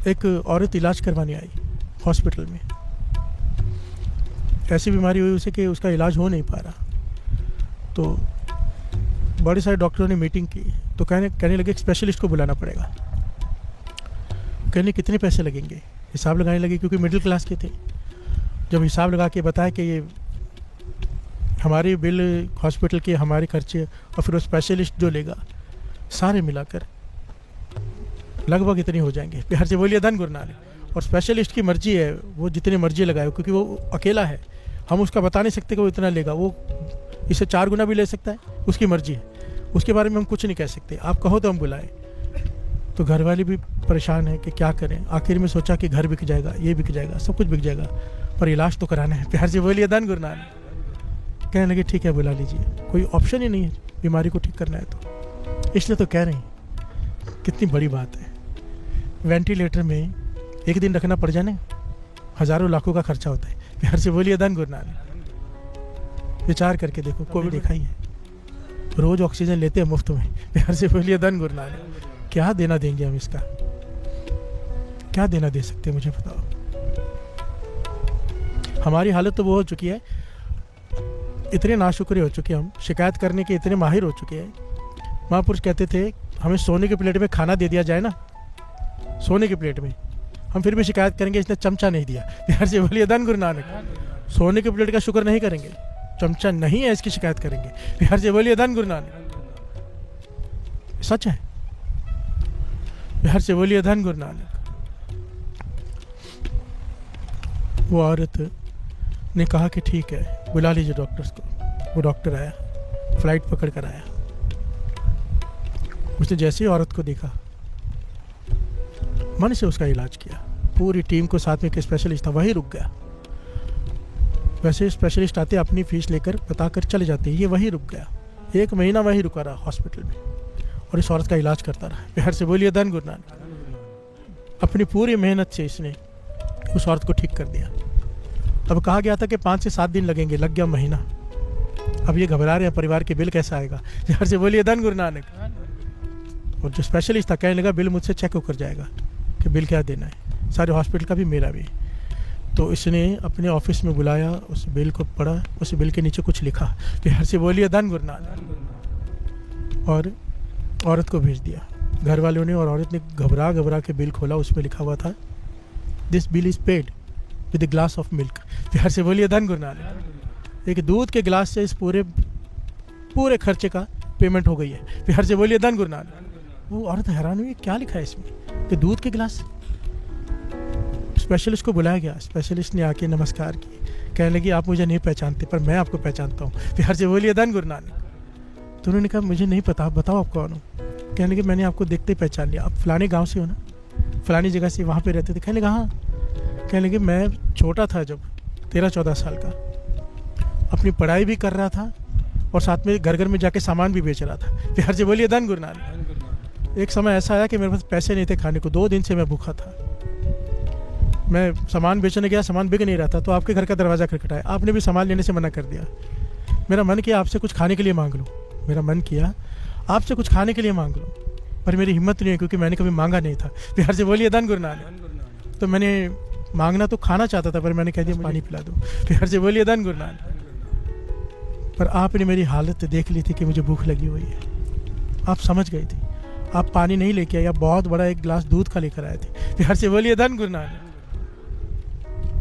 एक औरत इलाज करवाने आई हॉस्पिटल में। ऐसी बीमारी हुई उसे कि उसका इलाज हो नहीं पा रहा। तो बड़े सारे डॉक्टरों ने मीटिंग की तो कहने लगे स्पेशलिस्ट को बुलाना पड़ेगा। कहने कितने पैसे लगेंगे, हिसाब लगाने लगे क्योंकि मिडिल क्लास के थे। जब हिसाब लगा के बताया कि ये हमारे बिल हॉस्पिटल के हमारे खर्चे और फिर वो स्पेशलिस्ट जो लेगा सारे मिलाकर लगभग इतने हो जाएंगे। प्यार से बोलिए धन गुरु नानक। और स्पेशलिस्ट की मर्जी है, वो जितने मर्जी लगाए क्योंकि वो अकेला है। हम उसका बता नहीं सकते कि वो इतना लेगा, वो इससे 4 गुना भी ले सकता है, उसकी मर्जी है। उसके बारे में हम कुछ नहीं कह सकते। आप कहो तो हम बुलाएं। तो घर वाले भी परेशान हैं कि क्या करें। आखिर में सोचा कि घर बिक जाएगा, ये बिक जाएगा, सब कुछ बिक जाएगा, पर इलाज तो कराना है। प्यार से बोलिए धन गुरु नानक। कहने लगे ठीक है बुला लीजिए, कोई ऑप्शन ही नहीं है बीमारी को ठीक करना है तो। इसलिए तो कह रहे हैं कितनी बड़ी बात है। वेंटिलेटर में एक दिन रखना पड़ जाए ना, हज़ारों लाखों का खर्चा होता है। प्यार से बोलिए धन गुरु नानक। विचार करके देखो, कोविड देखा ही है, रोज ऑक्सीजन लेते हैं मुफ्त में। प्यार से बोलिए धन गुरु नानक। क्या देना देंगे हम इसका, क्या देना दे सकते हैं मुझे बताओ। हमारी हालत तो वो हो चुकी है, इतने नाशुक्रे हो चुके हैं हम, शिकायत करने के इतने माहिर हो चुके हैं। महापुरुष कहते थे हमें सोने की प्लेट में खाना दे दिया जाए ना, सोने की प्लेट में, हम फिर भी शिकायत करेंगे इसने चमचा नहीं दिया। प्यार से बोलिए धन गुरु नानक। सोने की प्लेट का शुक्र नहीं करेंगे, चमचा नहीं है इसकी शिकायत करेंगे। प्यार से बोलिए धन गुरु नानक। सच है। प्यार से बोलिए धन गुरु नानक। वो औरत ने कहा कि ठीक है बुला लीजिए डॉक्टर्स को। वो डॉक्टर आया, फ्लाइट पकड़ कर आया। उसने जैसे ही औरत को देखा मन से उसका इलाज किया। पूरी टीम को साथ में एक स्पेशलिस्ट था, वही रुक गया। वैसे स्पेशलिस्ट आते अपनी फीस लेकर बताकर चले जाते, ये वही रुक गया। 1 महीना वही रुका रहा हॉस्पिटल में और इस औरत का इलाज करता रहा। प्यार से बोलिए धन गुरु नानक। अपनी पूरी मेहनत से इसने उस औरत को ठीक कर दिया। अब कहा गया था कि 5 से 7 दिन लगेंगे, लग गया महीना। अब ये घबरा रहे हैं परिवार के बिल कैसा आएगा। प्यार से बोलिए धन गुरु नानक। और जो स्पेशलिस्ट था कहने लगा बिल मुझसे चेक होकर जाएगा कि बिल क्या देना है, सारे हॉस्पिटल का भी मेरा भी। तो इसने अपने ऑफिस में बुलाया, उस बिल को पढ़ा, उस बिल के नीचे कुछ लिखा। प्यार से बोलिए धन गुरु नानक। और औरत को भेज दिया घर वालों ने। और औरत ने घबरा के बिल खोला, उसमें लिखा हुआ था this bill is paid with a glass of milk. प्यार से बोलिए धन गुरु नानक। एक दूध के ग्लास से इस पूरे खर्चे का पेमेंट हो गई है। प्यार से बोलिए धन गुरु नानक। वो औरत हैरान हुई क्या लिखा है इसमें कि दूध के गिलास। स्पेशलिस्ट को बुलाया गया। स्पेशलिस्ट ने आके नमस्कार की, कहने लगी आप मुझे नहीं पहचानते पर मैं आपको पहचानता हूँ। प्यार से बोलिए धन गुरु नानक। तो उन्होंने कहा मुझे नहीं पता, आप बताओ आप कौन हो। कहने लगे मैंने आपको देखते ही पहचान लिया, आप फलाने गाँव से हो ना, फलानी जगह से वहाँ पे रहते थे। कहने लगा हाँ। कहने लगे मैं छोटा था जब 13-14 साल का, अपनी पढ़ाई भी कर रहा था और साथ में घर में जाके सामान भी बेच रहा था। प्यार से बोलिए धन गुरु नानक। एक समय ऐसा आया कि मेरे पास पैसे नहीं थे खाने को, 2 दिन से मैं भूखा था। मैं सामान बेचने गया, सामान बिक नहीं रहा था, तो आपके घर का दरवाज़ा खटखटाया, आपने भी सामान लेने से मना कर दिया। मेरा मन किया आपसे कुछ खाने के लिए मांग लूँ, मेरा मन किया आपसे कुछ खाने के लिए मांग लूँ, पर मेरी हिम्मत नहीं है क्योंकि मैंने कभी मांगा नहीं था। प्यार से बोलिए धन गुरु नानक। तो मैंने मांगना तो खाना चाहता था पर मैंने कह दिया पानी पिला दो। प्यार से बोलिए धन गुरु नानक। पर आपने मेरी हालत देख ली थी कि मुझे भूख लगी हुई है, आप समझ गई थी। आप पानी नहीं लेके आए, आप बहुत बड़ा एक गिलास दूध का लेकर आए थे। प्यार से बोलिए धन गुरु नानक।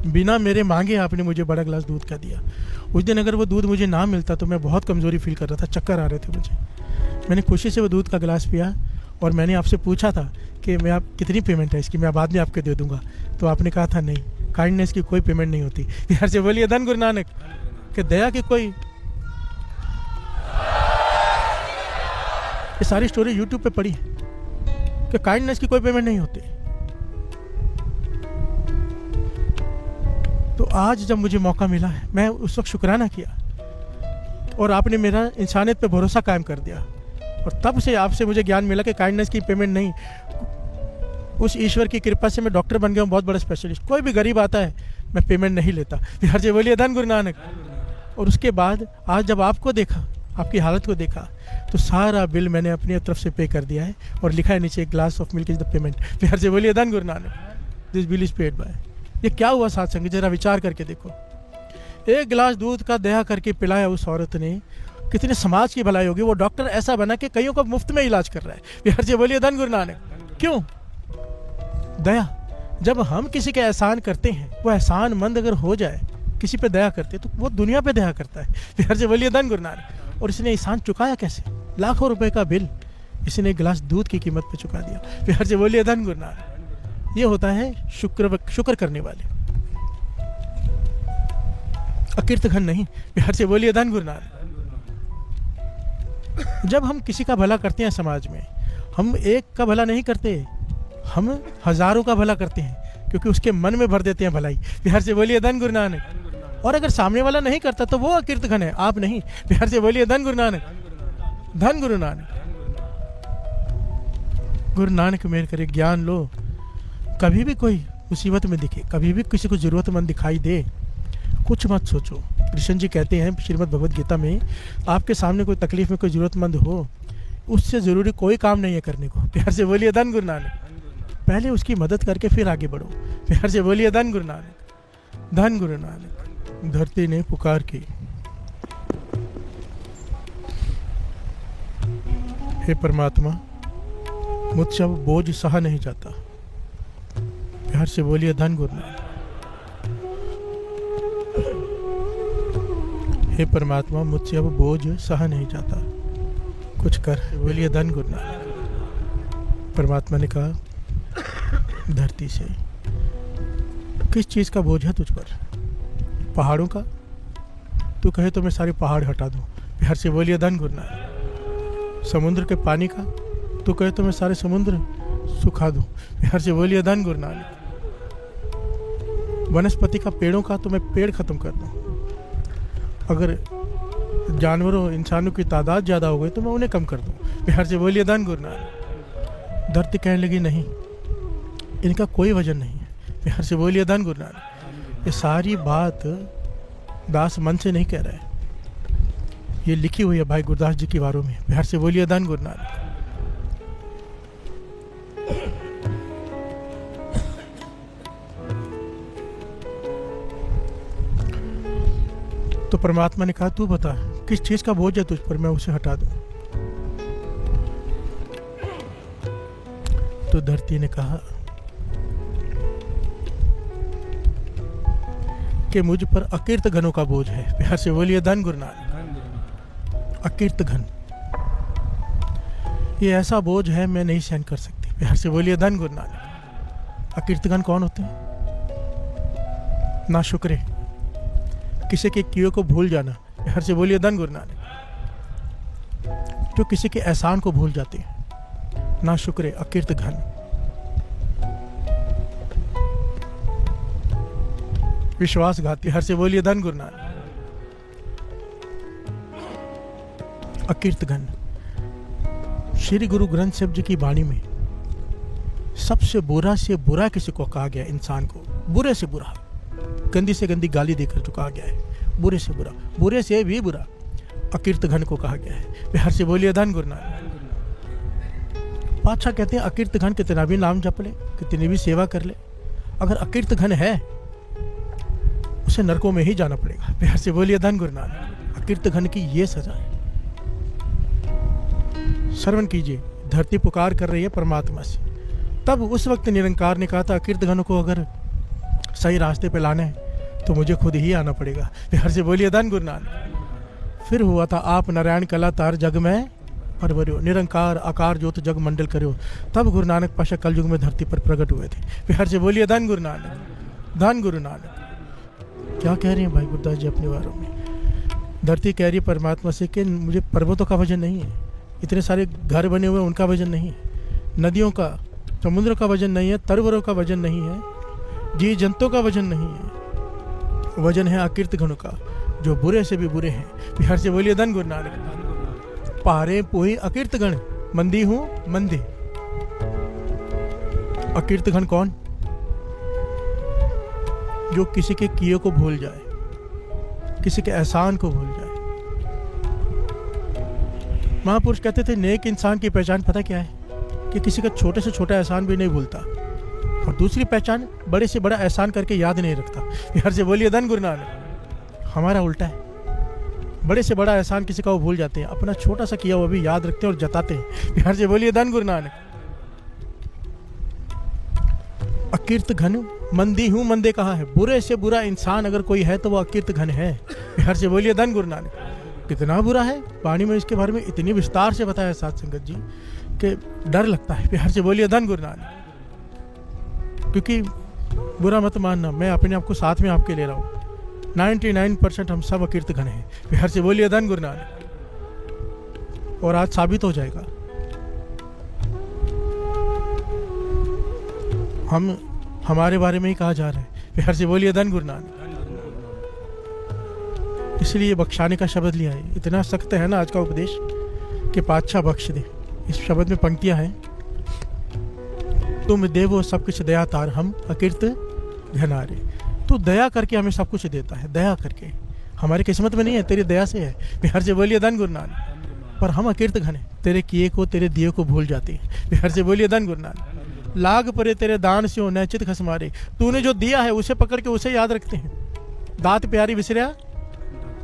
बिना मेरे मांगे आपने मुझे बड़ा गिलास दूध का दिया। उस दिन अगर वो दूध मुझे ना मिलता तो मैं बहुत कमज़ोरी फील कर रहा था, चक्कर आ रहे थे मुझे। मैंने खुशी से वो दूध का गिलास पिया और मैंने आपसे पूछा था कि मैं आप कितनी पेमेंट है इसकी, मैं बाद में आपके दे दूंगा। तो आपने कहा था नहीं, काइंडनेस की कोई पेमेंट नहीं होती। प्यार से बोलिए धन गुरु नानक। कि दया की कोई, ये सारी स्टोरी यूट्यूब पे पड़ी है कि काइंडनेस की कोई पेमेंट नहीं होती। तो आज जब मुझे मौका मिला है, मैं उस वक्त शुक्राना किया और आपने मेरा इंसानियत पे भरोसा कायम कर दिया। और तब से आपसे मुझे ज्ञान मिला कि काइंडनेस की पेमेंट नहीं, उस ईश्वर की कृपा से मैं डॉक्टर बन गया हूँ, बहुत बड़ा स्पेशलिस्ट। कोई भी गरीब आता है मैं पेमेंट नहीं लेता। प्यार से बोलिए धन गुरु नानक। और उसके बाद आज जब आपको देखा, आपकी हालत को देखा, तो सारा बिल मैंने अपनी तरफ से पे कर दिया है और लिखा है नीचे glass of milk is the payment. प्यार से बोलिए धन Guru Nanak. This bill is paid by. ये क्या हुआ साथ संग, जरा विचार करके देखो। एक गिलास दूध का दया करके पिलाया उस औरत ने, कितने समाज की भलाई होगी। वो डॉक्टर ऐसा बना कि कईयों का मुफ्त में इलाज कर रहा है। बिहार से बोलिए धन गुरु नानक। क्यों? दया। जब हम किसी के एहसान करते हैं, वो एहसान मंद अगर हो जाए, किसी पे दया करते तो वो दुनिया पे दया करता है। बिहार से बोलिए धन गुरु नानक। और इसने एहसान चुकाया कैसे? लाखों रुपए का बिल इसने एक गिलास दूध की कीमत पे चुका दिया। बिहार से बोलिए धन गुरु नानक। ये होता है शुक्र करने वाले, अकीर्त घन नहीं। बिहार से बोलिए धन गुरु नानक। जब हम किसी का भला करते हैं समाज में, हम एक का भला नहीं करते, हम हजारों का भला करते हैं, क्योंकि उसके मन में भर देते हैं भलाई। बिहार से बोलिए धन गुरु नानक। और अगर सामने वाला नहीं करता तो वो अकीर्त घन है, आप नहीं। बिहार से बोलिए धन गुरु नानक। धन गुरु नानक। गुरु नानक मेहर करे, ज्ञान लो। कभी भी कोई मुसीबत में दिखे, कभी भी किसी को जरूरतमंद दिखाई दे, कुछ मत सोचो। कृष्ण जी कहते हैं श्रीमद् भगवद गीता में, आपके सामने कोई तकलीफ में कोई जरूरतमंद हो, उससे ज़रूरी कोई काम नहीं है करने को। प्यार से बोलिए धन गुरु नानक। पहले उसकी मदद करके फिर आगे बढ़ो। प्यार से बोलिए धन गुरु नानक। धन गुरु नानक। धरती ने पुकार की, हे परमात्मा, मुझसे अब बोझ सहा नहीं जाता। प्यार से बोलिए धन गुरु नानक। हे परमात्मा, मुझसे अब बोझ सहा नहीं जाता, कुछ कर। बोलिए धन गुरु नानक। परमात्मा ने कहा धरती से, किस चीज़ का बोझ है तुझ पर? पहाड़ों का? तू कहे तो मैं सारे पहाड़ हटा दूं। प्यार से बोलिए धन गुरु नानक। समुद्र के पानी का? तू कहे तो मैं सारे समुद्र सुखा दूं। प्यार से बोलिए धन गुरु नानक। वनस्पति का? पेड़ों का? तो मैं पेड़ खत्म कर दूं। अगर जानवरों इंसानों की तादाद ज़्यादा हो गई तो मैं उन्हें कम कर दूं। प्यार से बोलिए धन गुरु नानक। धरती कहने लगी, नहीं, इनका कोई वजन नहीं है। प्यार से बोलिए धन गुरु नानक। ये सारी बात दास मन से नहीं कह रहा है, ये लिखी हुई है भाई गुरदास जी की वारों में। प्यार से बोलिए धन गुरु नानक। तो परमात्मा ने कहा, तू बता किस चीज का बोझ है तुझ पर, मैं उसे हटा दूं। तो धरती ने कहा कि मुझ पर अकीर्त घनों का बोझ है। प्यार से बोलिए धन गुरु नानक। अकीर्त घन, ये ऐसा बोझ है मैं नहीं सहन कर सकती। प्यार से बोलिए धन गुरु नानक। अकीर्त घन कौन होते हैं? ना शुक्रे, किसी के किए को भूल जाना। प्यार से बोलिए धन गुरु नानक। जो किसी के एहसान को भूल जाते हैं, ना शुक्रे, अकीर्त घन। विश्वासघाती। हर से बोलिए धन गुरु नानक। अकीर्त घन। श्री गुरु ग्रंथ साहिब जी की वाणी में सबसे बुरा से बुरा किसी को कहा गया, इंसान को बुरे से बुरा, गंदी से गंदी गाली देकर जो कहा गया है, बुरे से बुरा, बुरे से भी बुरा अकीर्त घन को कहा गया है। प्यार से बोलिए धन गुरु नानक। पातशाह कहते हैं अकीर्त घन कितना भी नाम जप ले, कितनी भी सेवा कर ले, अगर अकीर्त घन है उसे नरकों में ही जाना पड़ेगा। प्यार से बोलिए धन गुरु नानक। अकीर्त घन की ये सजा है। श्रवण कीजिए, धरती पुकार कर रही है परमात्मा से। तब उस वक्त निरंकार ने कहा था, अकीर्त घन को अगर सही रास्ते पे लाना है तो मुझे खुद ही आना पड़ेगा। प्यार से बोलिए धन गुरु नानक। फिर हुआ था, आप नारायण कला तार जग में परवरियो, निरंकार आकार ज्योत जग मंडल करो। तब गुरु नानक पाशा कल युग में धरती पर प्रकट हुए थे। प्यार से बोलिए धन गुरु नानक। धन गुरु नानक। क्या कह रही हैं भाई गुरदास जी अपने बारों में? धरती कह रही है परमात्मा से कि मुझे पर्वतों का वजन नहीं है, इतने सारे घर बने हुए उनका वजन नहीं है, नदियों का, समुद्र का वजन नहीं है, तरवरों का वजन नहीं है, जी जंतुओं का वजन नहीं है। वजन है अकीर्त घनों का, जो बुरे से भी बुरे हैं। बिहार से बोलिए धन गुरु नानक। पारे पोही अकीर्त गण, मंदी हूँ मंदे। अकीर्त घन कौन? जो किसी के किए को भूल जाए, किसी के एहसान को भूल जाए। महापुरुष कहते थे नेक इंसान की पहचान पता क्या है? कि किसी का छोटे से छोटा एहसान भी नहीं भूलता। और दूसरी पहचान, बड़े से बड़ा एहसान करके याद नहीं रखता। बिहार से बोलिए धन गुरु नानक। हमारा उल्टा है, बड़े से बड़ा एहसान किसी का वो भूल जाते हैं, अपना छोटा सा किया वो भी याद रखते हैं और जताते हैं। बिहार से बोलिए धन गुरु नानक। अकीर्त घन मंदी हूँ मंदे कहाँ है, बुरे से बुरा इंसान अगर कोई है तो वो अकीर्त घन है। बिहार से बोलिए धन गुरु नानक। कितना बुरा है, वाणी में इसके बारे में इतनी विस्तार से बताया साध संगत जी कि डर लगता है। बिहार से बोलिए धन गुरु नानक। क्योंकि बुरा मत मानना, मैं अपने आप को साथ में आपके ले रहा हूँ, 99% हम सब अकीर्त घन हैं। बिहार से बोलिए धन गुरु नानक। और आज साबित हो जाएगा। हमारे बारे में ही कहा जा रहा है। बिहार से बोलिए धन गुरु नानक। इसलिए बख्शाने का शब्द लिया है। इतना सख्त है ना आज का उपदेश कि पातशाह बख्श दे। इस शब्द में पंक्तियां हैं, तुम देवो सब कुछ दया तार, हम अकीर्त घनारे। तू दया करके हमें सब कुछ देता है, दया करके। हमारी किस्मत में नहीं है, तेरी दया से है। बिहार से बोलिए धन गुरु नानक। पर हम अकीर्त घन है, तेरे किए को तेरे दिए को भूल जाते हैं। बिहार से बोलिए धन गुरु नानक। लाग परे तेरे दान से हो नैचित खस मारे। तूने जो दिया है उसे पकड़ के उसे याद रखते हैं। दात प्यारी विसरिया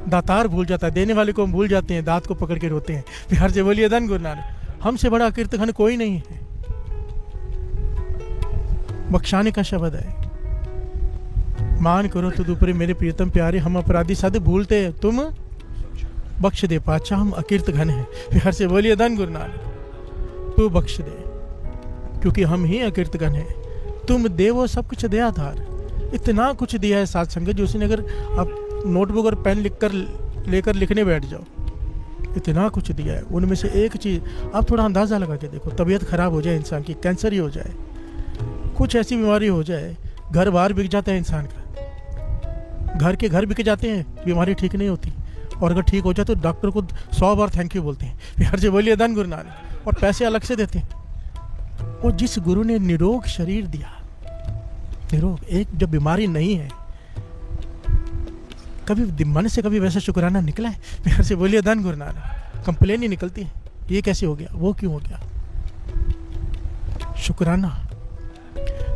दातार भूल जाता है, देने वाले को हम भूल जाते हैं, दात को पकड़ के रोते हैं। बिहार से बोलिए धन गुरु नानक। हमसे बड़ा अकीर्त घन कोई नहीं है। बख्शाने का शब्द है, मान करो तो ऊपरे मेरे प्रियतम प्यारे, हम अपराधी सद भूलते हैं, तुम बख्श दे पातशाह, हम अकीर्त घन हैं। बिहार से बोलिए धन गुरु नानक। तू बख्श दे क्योंकि हम ही अकीर्त घन हैं। तुम देवो सब कुछ दया धार। इतना कुछ दिया है साध संगत जी, उसने अगर आप नोटबुक और पेन लेकर लिखने बैठ जाओ, इतना कुछ दिया है। उनमें से एक चीज़ आप थोड़ा अंदाज़ा लगा के देखो, तबीयत खराब हो जाए इंसान की, कैंसर ही हो जाए, कुछ ऐसी बीमारी हो जाए, घर बार बिक जाता है इंसान का, घर के घर बिक जाते हैं, बीमारी ठीक नहीं होती। और अगर ठीक हो जाए तो डॉक्टर को 100 बार थैंक यू बोलते हैं। बिहार से बोलिए धन गुरु नानक। और पैसे अलग से देते हैं। और जिस गुरु ने निरोग शरीर दिया, निरोग, एक जब बीमारी नहीं है, कभी मन से कभी वैसा शुक्राना निकला है? बिहार से बोलिए धन गुरु नानक। कंप्लेन ही निकलती है, ये कैसे हो गया, वो क्यों हो गया। शुक्राना।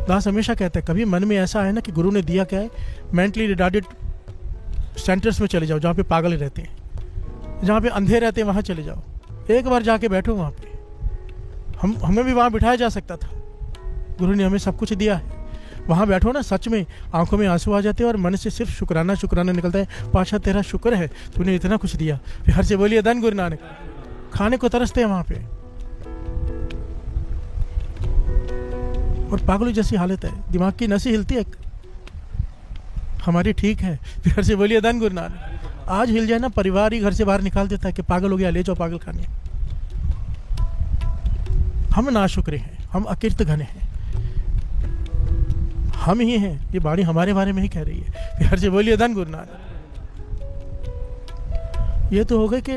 दास हमेशा कहता है, कभी मन में ऐसा है ना कि गुरु ने दिया क्या है, मेंटली रिटार्डेड सेंटर्स में चले जाओ, जहाँ पे पागल रहते हैं, जहाँ पे अंधे रहते हैं, वहाँ चले जाओ, एक बार जाके बैठो वहाँ पे। हमें भी वहाँ बिठाया जा सकता था, गुरु ने हमें सब कुछ दिया है। वहाँ बैठो ना, सच में आंखों में आंसू आ जाते हैं और मन से सिर्फ शुक्राना शुक्राना निकलता है। पातशाह तेरा शुक्र है, तूने इतना कुछ दिया। बिहार से बोलिए धन गुरु नानक। खाने को तरसते हैं वहाँ पे, और पागलों जैसी हालत है, दिमाग की नसें हिलती है। हमारी ठीक है। बिहार से बोलिए धन गुरु नानक। आज हिल जाए ना, परिवार ही घर से बाहर निकाल देता है कि पागल हो गया, ले जाओ पागल खाने। हम नाशुक्र हैं, हम अकीर्त घन हैं, हम ही हैं। ये बाणी हमारे बारे में ही कह रही है। बिहार से बोलिए धन गुरु नानक। ये तो हो गए कि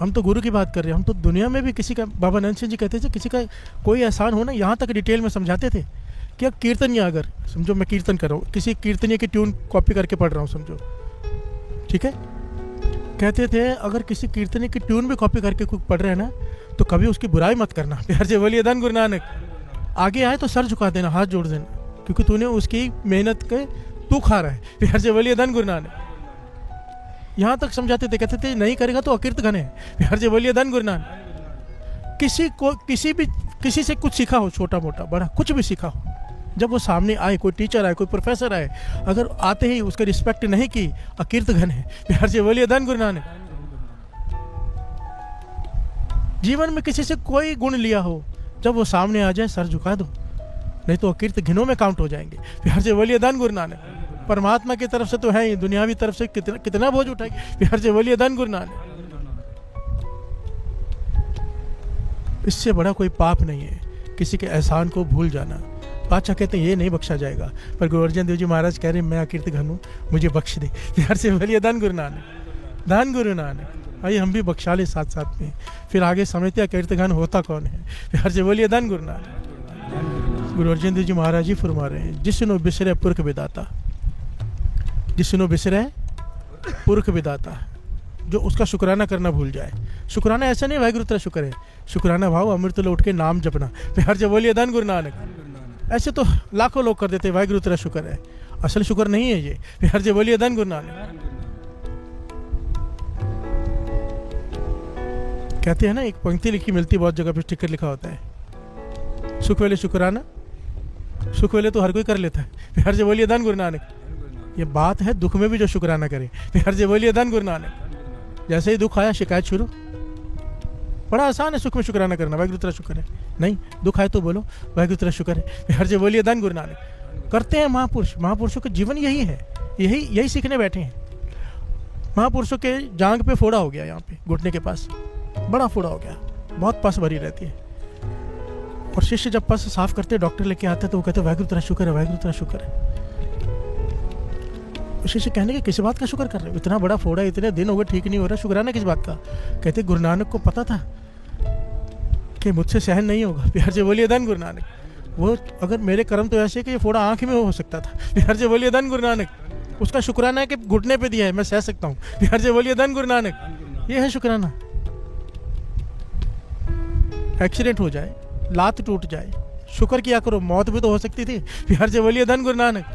हम तो गुरु की बात कर रहे हैं, हम तो दुनिया में भी किसी का, बाबा नंद सिंह जी कहते थे, किसी का कोई एहसान हो ना, यहाँ तक डिटेल में समझाते थे कि अब कीर्तनिया, अगर समझो मैं कीर्तन कर रहा हूँ, किसी कीर्तनिया की ट्यून कॉपी करके पढ़ रहा हूँ समझो, ठीक है, कहते थे अगर किसी कीर्तनिया की ट्यून भी कॉपी करके कोई पढ़ रहे हैं ना, तो कभी उसकी बुराई मत करना। बिहार से बोलिए धन गुरु नानक। आगे आए तो सर झुका देना, हाथ जोड़ देना, क्योंकि तूने उसकी मेहनत के तू खा रहा है। बिहार से बोलिए धन गुरु नानक। यहाँ तक समझाते थे, कहते थे नहीं करेगा तो अकीर्त घन है। बिहार से बोलिए धन गुरु नानक। किसी से कुछ सीखा हो, छोटा मोटा बड़ा कुछ भी सीखा हो, जब वो सामने आए, कोई टीचर आए, कोई प्रोफेसर आए, अगर आते ही उसका रिस्पेक्ट नहीं की, अकीर्त घन है। बिहार से बोलिए धन गुरु नानक। जीवन में किसी से कोई गुण लिया हो, जब वो सामने आ जाए सर झुका दो, नहीं तो अकीर्त घिनों में काउंट हो जाएंगे। बिहार से बोलिए धन गुरु नानक। परमात्मा की तरफ से तो है ही, दुनियावी तरफ से कितना बोझ उठाएगी। बिहार से बोलिए धन गुरु नानक। इससे बड़ा कोई पाप नहीं है किसी के एहसान को भूल जाना। पातशाह कहते हैं ये नहीं बख्शा जाएगा, पर गुरु अर्जन देव जी महाराज कह रहे हैं मैं अकीर्त घन हूँ, मुझे बख्श दे। बिहार से बोलिए धन गुरु नानक। धन गुरु नानक। आइए हम भी बख्शा ले साथ साथ में, फिर आगे समझते हैं अकीर्त घन होता कौन है। बिहार से बोलिए धन गुरु नानक। गुरु अर्जन देव जी महाराज जी फरमा रहे हैं, जिसनो बिसरे पुरख विदाता, जिसनो बिसरे पुरख विदाता, जो उसका शुक्राना करना भूल जाए। शुक्राना ऐसा नहीं वाहिगुरु तेरा शुक्र है, शुक्राना भाव अमृत लो उठ के नाम जपना। बिहार से बोलिए धन गुरु नानक। ऐसे तो लाखों लोग कर देते, वाहिगुरु तेरा शुक्र है। असल शुक्र नहीं है ये। हर जे बोलिए धन गुरु नानक। कहते हैं ना, एक पंक्ति लिखी मिलती बहुत जगह पे, स्टिकर लिखा होता है, सुख वेले शुक्राना। सुख वेले तो हर कोई कर लेता है, हर जे बोलिए धन गुरु नानक। ये बात है दुख में भी जो शुक्राना करे, हर जे बोलिए धन गुरु नानक। जैसे ही दुख आया शिकायत शुरू। बड़ा आसान है सुख में शुक्राना करना, वाहिगुरु तेरा शुक्र है। नहीं, दुख आए तो बोलो वाहिगुरु तेरा शुक्र है, हर जे बोलिए धन गुरु नानक। करते हैं महापुरुष। महापुरुषों का जीवन यही है, यही सीखने बैठे हैं। महापुरुषों के जांग पे फोड़ा हो गया, यहाँ पे घुटने के पास बड़ा फोड़ा हो गया, बहुत पस भरी रहती है। और शिष्य जब पस साफ करते, डॉक्टर लेके आते तो वो कहते वाहिगुरु तेरा शुक्र है, वाहिगुरु तेरा शुक्र है। शिष्य कहने के किस बात का शुक्र कर रहे हो, इतना बड़ा फोड़ा, इतने दिन हो गए ठीक नहीं हो रहा, शुक्राना किस बात का। कहते गुरु नानक को पता था कि मुझसे सहन नहीं होगा, प्यार से बोलिए धन गुरु नानक। वो अगर मेरे कर्म तो ऐसे कि ये फोड़ा आंख में हो सकता था, प्यार से बोलिए धन गुरु नानक। उसका शुक्राना है कि घुटने पे दिया है, मैं सह सकता हूँ, प्यार से बोलिए धन गुरु नानक। ये है शुक्राना। एक्सीडेंट हो जाए, लात टूट जाए, शुक्र किया करो, मौत भी तो हो सकती थी, प्यार से बोलिए धन गुरु नानक।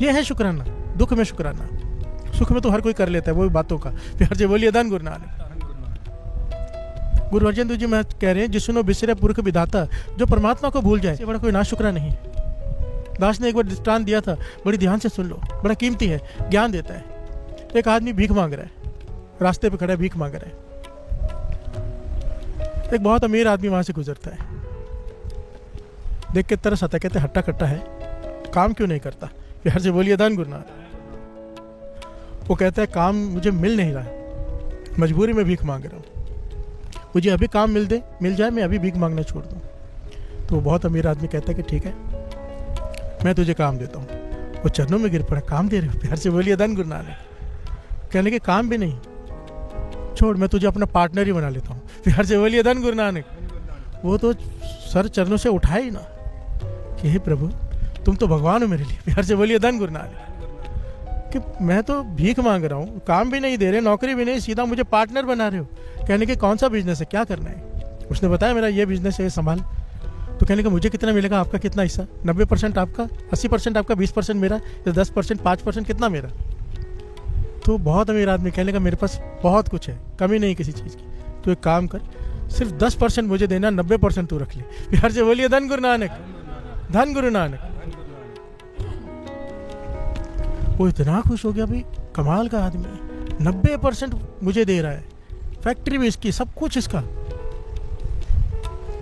ये है शुक्राना। दुख में शुक्राना, सुख में तो हर कोई कर लेता है वो बातों का, प्यार से बोलिए धन गुरु नानक। गुरु अर्जन देव जी महाराज कह रहे हैं, जिसनो बिसरे पुरख विधाता, जो परमात्मा को भूल जाए, बड़ा कोई ना शुक्रा नहीं। दास ने एक बार दृष्टांत दिया था, बड़ी ध्यान से सुन लो, बड़ा कीमती है, ज्ञान देता है। एक आदमी भीख मांग रहा है, रास्ते पे खड़ा है, भीख मांग रहा है। एक बहुत अमीर आदमी वहां से गुजरता है, देख के तरस आता है, कहते हट्टा कट्टा है, काम क्यों नहीं करता, प्यार से बोलिए धन गुरु नानक। वो कहता है काम मुझे मिल नहीं रहा, मजबूरी में भीख मांग रहा हूँ, मुझे अभी काम मिल जाए, मैं अभी भीख मांगना छोड़ दूँ। तो वो बहुत अमीर आदमी कहता है कि ठीक है, मैं तुझे काम देता हूँ। वो चरणों में गिर पड़ा, काम दे रहे हो, प्यार से बोलिए धन गुरु नानक। कहने के काम भी नहीं, छोड़, मैं तुझे अपना पार्टनर ही बना लेता हूँ, प्यार से बोलिए धन गुरु नानक। वो तो सर चरणों से उठाए ही ना कि हे प्रभु तुम तो भगवान हो मेरे लिए, प्यार से बोलिए धन गुरु नानक। कि मैं तो भीख मांग रहा हूँ, काम भी नहीं दे रहे, नौकरी भी नहीं, सीधा मुझे पार्टनर बना रहे हो। कहने के कौन सा बिजनेस है, क्या करना है। उसने बताया मेरा ये बिजनेस है, संभाल। तो कहने का मुझे कितना मिलेगा, आपका कितना हिस्सा। 90% आपका, 80% आपका, 20% मेरा, या 10%, 5% कितना मेरा। तो बहुत अमीर आदमी कहने का मेरे पास बहुत कुछ है, कमी नहीं किसी चीज़ की, तो एक काम कर, सिर्फ 10% मुझे देना, 90% तू रख ले, प्यार से बोलिए धन गुरु नानक, धन गुरु नानक। वो इतना खुश हो गया, भाई कमाल का आदमी, 90% मुझे दे रहा है, फैक्ट्री भी इसकी, सब कुछ इसका।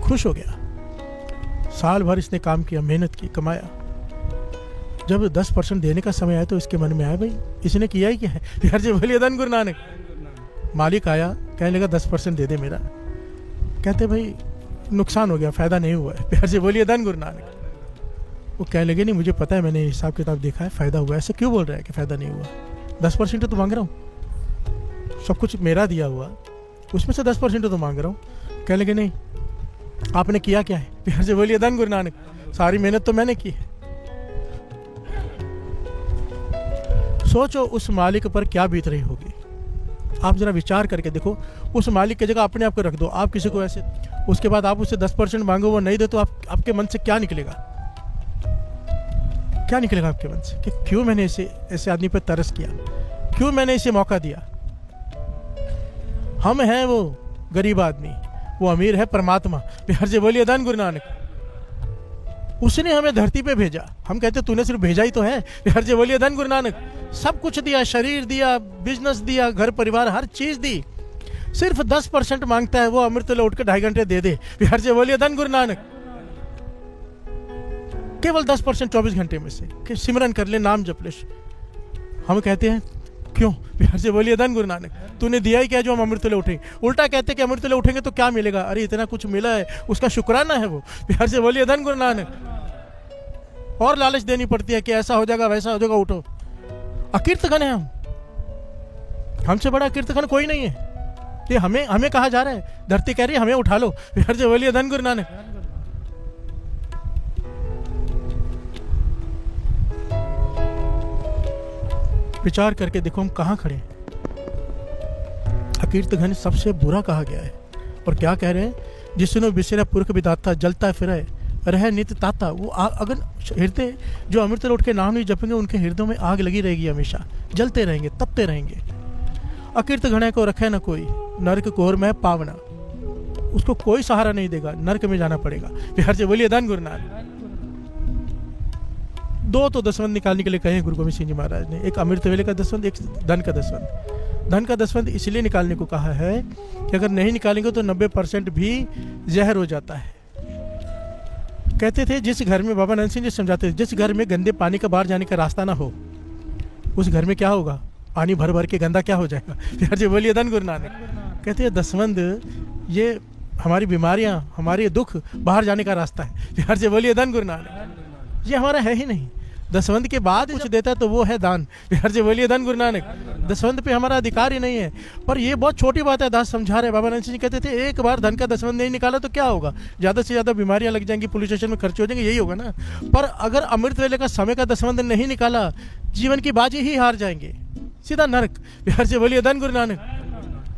खुश हो गया। साल भर इसने काम किया, मेहनत की, कमाया। जब 10% देने का समय आया तो इसके मन में आया, भाई इसने किया ही क्या है, प्यार से बोलिए धन गुरु नानक। मालिक आया, कहने लगा 10% दे दे मेरा। कहते भाई नुकसान हो गया, फायदा नहीं हुआ है, प्यार से बोलिए धन गुरु नानक। वो कहने लगे नहीं मुझे पता है, मैंने हिसाब किताब देखा है, फायदा हुआ है। ऐसे क्यों बोल रहा है कि फायदा नहीं हुआ, 10% तो मांग रहा हूँ, सब कुछ मेरा दिया हुआ, उसमें से 10% तो मांग रहा हूँ। कहने लगे नहीं, आपने किया क्या है, प्यार से बोलिए धन गुरु नानक। सारी मेहनत तो मैंने की है। सोचो उस मालिक पर क्या बीत रही होगी। आप जरा विचार करके देखो, उस मालिक की जगह अपने आप को रख दो। आप किसी को ऐसे, उसके बाद आप उससे 10% मांगो, वो नहीं दे, तो आपके मन से क्या निकलेगा, क्या निकलेगा आपके मन से कि क्यों मैंने ऐसे आदमी पर तरस किया, क्यों मैंने इसे मौका दिया। हम हैं वो गरीब आदमी, वो अमीर है परमात्मा, प्यार से बोलिए धन गुरु नानक। उसने हमें धरती पे भेजा, हम कहते तूने सिर्फ भेजा ही तो है, प्यार से बोलिए धन गुरु नानक। सब कुछ दिया, शरीर दिया, बिजनेस दिया, घर परिवार, हर चीज दी, सिर्फ 10% मांगता है। वो अमृत ले उठ के 2.5 घंटे दे दे, प्यार से बोलिए धन गुरु नानक। केवल 10% 24 घंटे में से कि सिमरन कर ले, नाम जप ले। हम कहते हैं क्यों, प्यार से बोलिए धन गुरु नानक। तूने दिया ही क्या जो हम अमृतले उठेंगे। उल्टा कहते कि अमृतले उठेंगे तो क्या मिलेगा, अरे इतना कुछ मिला है, उसका शुक्राना है वो, प्यार से बोलिए धन गुरु नानक। और लालच देनी पड़ती है कि ऐसा हो जाएगा, वैसा हो जाएगा, उठो। अकीर्तघन है हम, हमसे बड़ा कीर्तघन कोई नहीं है। ये हमें कहा जा रहा है, धरती कह रही है हमें उठा लो, प्यार से बोलिए धन गुरु नानक। विचार करके देखो हम कहाँ खड़े हैं। अकीर्तघन सबसे बुरा कहा गया है। और क्या कह रहे हैं, जिसनो बिसरा पुरख विधाता, जलता फिरे रह नित्य ताता। वो अगर हृदय जो अमृत लौट के नाम नहीं जपेंगे, उनके हृदयों में आग लगी रहेगी, हमेशा जलते रहेंगे, तपते रहेंगे। अकीर्त घणे को रखे न कोई, नरक कोर में पावना। उसको कोई सहारा नहीं देगा, नरक में जाना पड़ेगा। बिहार से बोलिए धन गुरु नानक। दो तो दसवंत निकालने के लिए कहे गुरु गोविंद सिंह जी महाराज ने, एक अमृत वेले का दसवंत, एक धन का दसवंत। धन का दसवंत इसलिए निकालने को कहा है कि अगर नहीं निकालेंगे तो 90% भी जहर हो जाता है। कहते थे जिस घर में, बाबा नंद सिंह जी समझाते थे, जिस घर में गंदे पानी का बाहर जाने का रास्ता ना हो, उस घर में क्या होगा, पानी भर भर के गंदा क्या हो जाएगा। बिहार जी बोलिए धन गुरु नानक। कहते हैं दसवंत ये हमारी बीमारियां, हमारे दुख बाहर जाने का रास्ता है। बिहार जी बोलिए धन गुरु नानक। ये हमारा है ही नहीं। दसवंत के बाद कुछ देता है तो वो है दान। बिहार जी बोलिए धन गुरु नानक। दसवंत पे हमारा अधिकार ही नहीं है। पर ये बहुत छोटी बात है, दास समझा रहे। बाबा नंद सिंह जी कहते थे एक बार धन का दसवंत नहीं निकाला तो क्या होगा, ज़्यादा से ज़्यादा बीमारियां लग जाएंगी, पुलिस स्टेशन में खर्चे हो जाएंगे, यही होगा ना। पर अगर अमृत वेले का समय का दसवंत नहीं निकाला, जीवन की बाजी ही हार जाएंगे, सीधा नरक। बिहार से बोलिए धन गुरु नानक।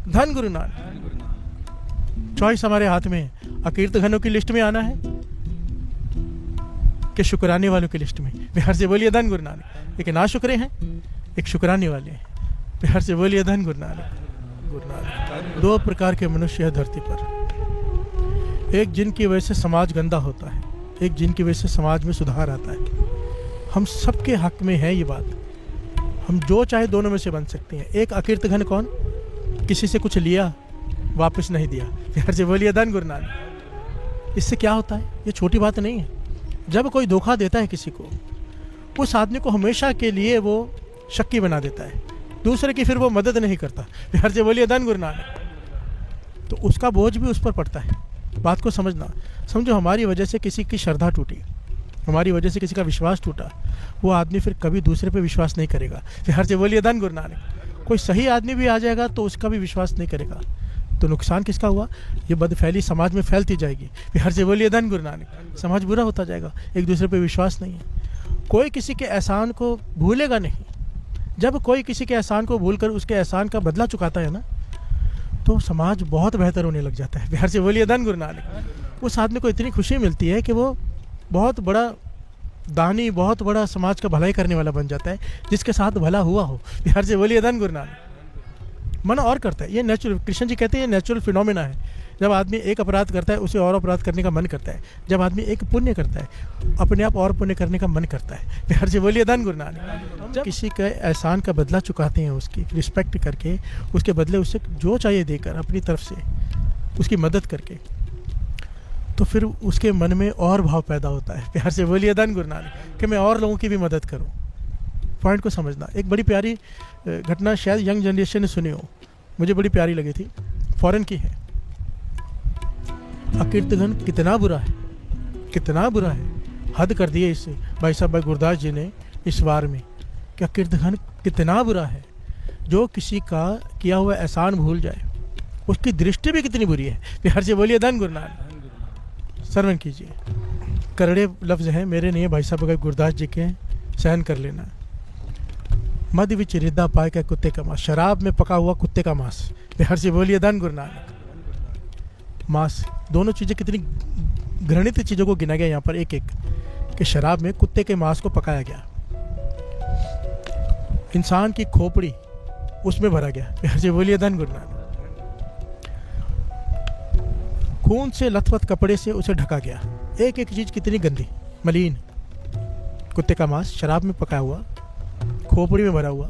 धन गुरु नानक। चॉइस हमारे हाथ में है। अकीर्त घनों की लिस्ट में आना है कि शुक्राने वालों की लिस्ट में। बिहार से बोलिए धन गुरु नानक। एक ना शुक्रे हैं, एक शुक्राने वाले हैं। बिहार से बोलिए धन गुरु नानक। गुरु नानक। दो प्रकार के मनुष्य है धरती पर, एक जिनकी वजह से समाज गंदा होता है, एक जिनकी वजह से समाज में सुधार आता है। हम सबके हक में है ये बात। हम जो चाहे दोनों में से बन सकते हैं। एक अकीर्त घन कौन, किसी से कुछ लिया वापस नहीं दिया। बिहार से बोलिए धन गुरु नानक। इससे क्या होता है, ये छोटी बात नहीं है। जब कोई धोखा देता है किसी को, उस आदमी को हमेशा के लिए वो शक्की बना देता है, दूसरे की फिर वो मदद नहीं करता। बिहार से बोलिए धन गुरु नानक। तो उसका बोझ भी उस पर पड़ता है। बात को समझना। समझो हमारी वजह से किसी की श्रद्धा टूटी, हमारी वजह से किसी का विश्वास टूटा, वो आदमी फिर कभी दूसरे पे विश्वास नहीं करेगा। बिहार से बोलिए धन गुरु नानक। कोई सही आदमी भी आ जाएगा तो उसका भी विश्वास नहीं करेगा, तो नुकसान किसका हुआ, ये बदफैली समाज में फैलती जाएगी। बिहार से बोलिए धन गुरु नानक। समाज बुरा होता जाएगा, एक दूसरे पे विश्वास नहीं है। कोई किसी के एहसान को भूलेगा नहीं। जब कोई किसी के एहसान को भूल कर उसके एहसान का बदला चुकाता है ना, तो समाज बहुत बेहतर होने लग जाता है। बिहार से बोलिए धन गुरु नानक। उस आदमी को इतनी खुशी मिलती है कि वो बहुत बड़ा दानी, बहुत बड़ा समाज का भलाई करने वाला बन जाता है, जिसके साथ भला हुआ हो। बिहार से बोलिए धन गुरु नानक। मन और करता है, ये नेचुरल, कृष्ण जी कहते हैं ये नेचुरल फिनोमेना है। जब आदमी एक अपराध करता है, उसे और अपराध करने का मन करता है। जब आदमी एक पुण्य करता है, अपने आप और पुण्य करने का मन करता है। बिहार से बोलिए धन गुरु नानक। जब किसी के एहसान का बदला चुकाते हैं, उसकी रिस्पेक्ट करके, उसके बदले उससे जो चाहिए देकर, अपनी तरफ से उसकी मदद करके, तो फिर उसके मन में और भाव पैदा होता है। बिहार से बोलिए धन गुरु नानक कि मैं और लोगों की भी मदद करूं। पॉइंट को समझना। एक बड़ी प्यारी घटना शायद यंग जनरेशन ने सुनी हो, मुझे बड़ी प्यारी लगी थी, फॉरेन की है। अकीर्तघन कितना बुरा है, कितना बुरा है, हद कर दिए इससे भाई साहब, भाई गुरदास जी ने इस बार में, कि अकीर्तघन कितना बुरा है। जो किसी का किया हुआ एहसान भूल जाए, उसकी दृष्टि भी कितनी बुरी है। बिहार से बोलिए धन गुरु नानक। श्रवण कीजिए, करड़े लफ्ज़ हैं, मेरे नहीं है भाई साहब, अगर गुरदास जी के, सहन कर लेना। मद विच रिद्दा पाए का कुत्ते का मांस, शराब में पका हुआ कुत्ते का मांस। बिहार से बोलिए धन गुरु नानक। मांस, दोनों चीज़ें कितनी घृणित चीज़ों को गिना गया यहाँ पर एक एक, कि शराब में कुत्ते के मांस को पकाया गया, इंसान की खोपड़ी उसमें भरा गया। बिहार से बोलिए धन गुरु नानक। खून से लथपथ कपड़े से उसे ढका गया, एक एक चीज़ कितनी गंदी, मलिन। कुत्ते का मांस शराब में पकाया हुआ, खोपड़ी में भरा हुआ,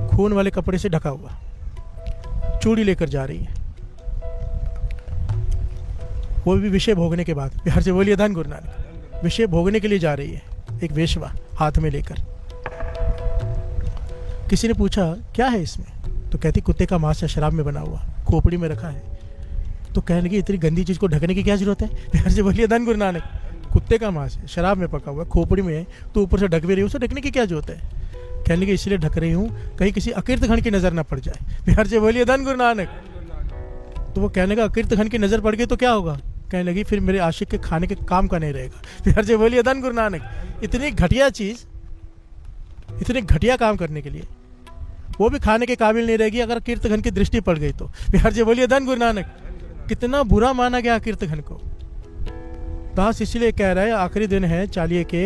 खून वाले कपड़े से ढका हुआ, चूड़ी लेकर जा रही है, वो भी विषय भोगने के बाद। बिहार से बोलिए धन गुरु नानक। विषय भोगने के लिए जा रही है, एक वेश्वा हाथ में लेकर। किसी ने पूछा क्या है इसमें, तो कहती कुत्ते का मांस है, शराब में बना हुआ, खोपड़ी में रखा है। तो कहने लगी इतनी गंदी चीज़ को ढकने की क्या जरूरत है। बिहार से बोलिए धन गुरु नानक। कुत्ते का मांस है, शराब में पका हुआ, खोपड़ी में है, तो ऊपर से ढक भी रही है, उसे ढकने की क्या जरूरत है। कहने लगी इसलिए ढक रही हूँ कहीं किसी अकीर्तघन की नज़र ना पड़ जाए। बिहार से बोलिए धन गुरु नानक। तो वो कहने लगा अकीर्तघन की नज़र पड़ गई तो क्या होगा। कहने लगी फिर मेरे आशिक के खाने के काम का नहीं रहेगा। बिहार से बोलिए धन गुरु नानक। इतनी घटिया चीज़, इतने घटिया काम करने के लिए वो भी खाने के काबिल नहीं रहेगी अगर अकीर्तघन की दृष्टि पड़ गई तो। बिहार से बोलिए धन गुरु नानक। कितना बुरा माना गया अकीर्तघन को। दास इसलिए कह रहा है आखिरी दिन है चालिये के,